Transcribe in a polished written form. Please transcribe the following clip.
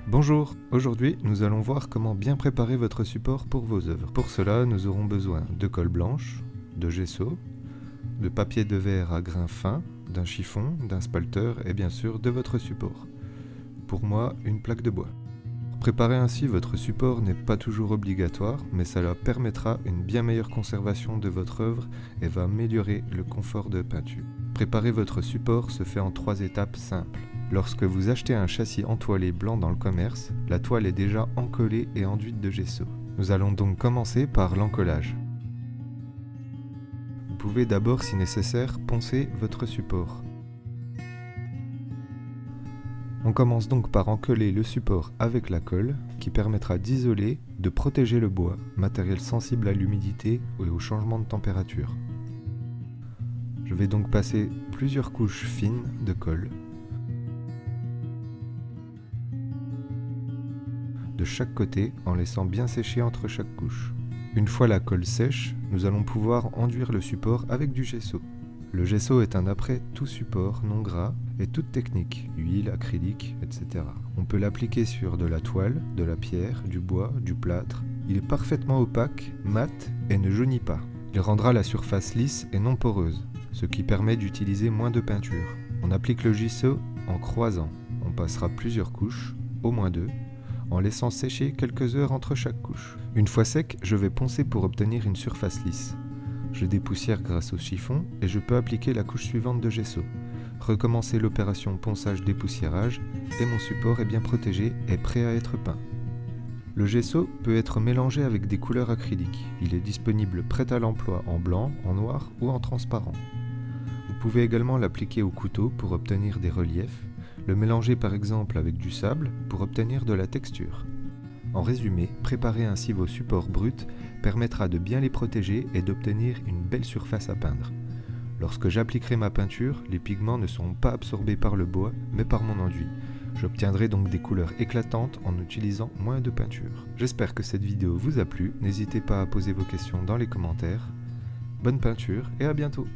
Bonjour, aujourd'hui nous allons voir comment bien préparer votre support pour vos œuvres. Pour cela nous aurons besoin de colle blanche, de gesso, de papier de verre à grains fins, d'un chiffon, d'un spalteur et bien sûr de votre support. Pour moi, une plaque de bois. Préparer ainsi votre support n'est pas toujours obligatoire, mais cela permettra une bien meilleure conservation de votre œuvre et va améliorer le confort de peinture. Préparer votre support se fait en 3 étapes simples. Lorsque vous achetez un châssis entoilé blanc dans le commerce, la toile est déjà encollée et enduite de gesso. Nous allons donc commencer par l'encollage. Vous pouvez d'abord, si nécessaire, poncer votre support. On commence donc par encoller le support avec la colle, qui permettra d'isoler, de protéger le bois, matériel sensible à l'humidité et au changement de température. Je vais donc passer plusieurs couches fines de colle de chaque côté en laissant bien sécher entre chaque couche. Une fois la colle sèche, nous allons pouvoir enduire le support avec du gesso. Le gesso est un après tout support non gras et toute technique, huile, acrylique, etc. On peut l'appliquer sur de la toile, de la pierre, du bois, du plâtre. Il est parfaitement opaque, mat et ne jaunit pas. Il rendra la surface lisse et non poreuse, ce qui permet d'utiliser moins de peinture. On applique le gesso en croisant. On passera plusieurs couches, au moins 2, en laissant sécher quelques heures entre chaque couche. Une fois sec, je vais poncer pour obtenir une surface lisse. Je dépoussière grâce au chiffon et je peux appliquer la couche suivante de gesso. Recommencer l'opération ponçage-dépoussiérage et mon support est bien protégé et prêt à être peint. Le gesso peut être mélangé avec des couleurs acryliques. Il est disponible prêt à l'emploi en blanc, en noir ou en transparent. Vous pouvez également l'appliquer au couteau pour obtenir des reliefs, le mélanger par exemple avec du sable pour obtenir de la texture. En résumé, préparer ainsi vos supports bruts permettra de bien les protéger et d'obtenir une belle surface à peindre. Lorsque j'appliquerai ma peinture, les pigments ne seront pas absorbés par le bois, mais par mon enduit. J'obtiendrai donc des couleurs éclatantes en utilisant moins de peinture. J'espère que cette vidéo vous a plu, n'hésitez pas à poser vos questions dans les commentaires. Bonne peinture et à bientôt!